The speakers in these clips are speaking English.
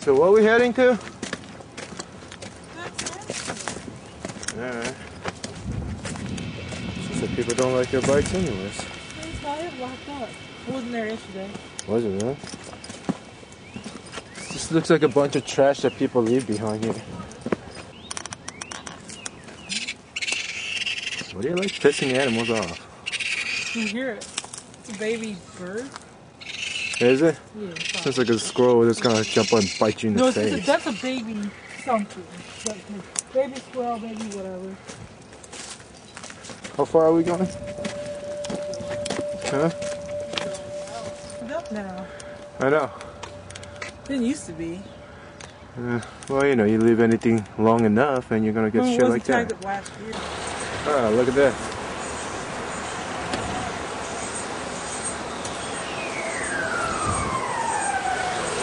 So what are we heading to? Alright. So people don't like your bikes anyways. It's not it locked up. I wasn't there yesterday. Was it really? This looks like a bunch of trash that people leave behind here. What do you like pissing animals off? You hear it. It's a baby bird. Is it? Yeah. Sounds like a squirrel that's gonna jump and bite you in the face. That's a baby something. Baby squirrel, baby whatever. How far are we going? Huh? It's up now. I know. Didn't used to be. Well, you know, you leave anything long enough and you're gonna get shit like that. Up last year. Oh, look at that.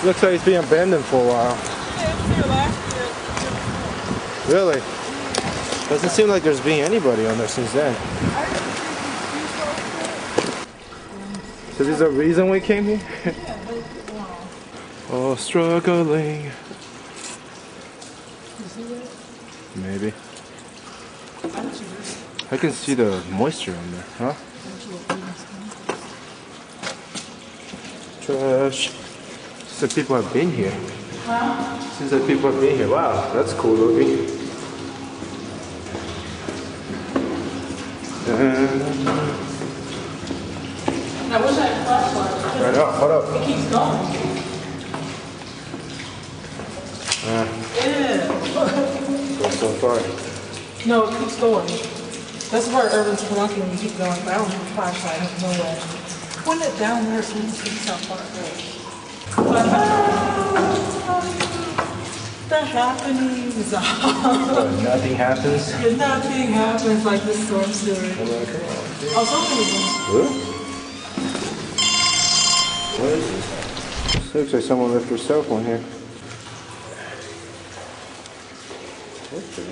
Looks like it's been abandoned for a while. Yeah, it was here last year. Really? Doesn't seem like there's been anybody on there since then. So there's a reason we came here? Oh, struggling. You see that? Maybe. I can see the moisture on there, huh? Trash. Seems like people have been here. Seems like people have been here. Wow, that's cool looking. I wish I had a flashlight. Right up, hold up. It keeps going. Goes so far. No, it keeps going. That's where Urban's flunking when you keep going. But I don't have a flashlight. I have no way. Point it down there so you can see how far it goes. The happenings are. Nothing happens. Nothing happens like this storm sewer. Oh, something. What? What is this? Looks like someone left their cell phone here. Okay.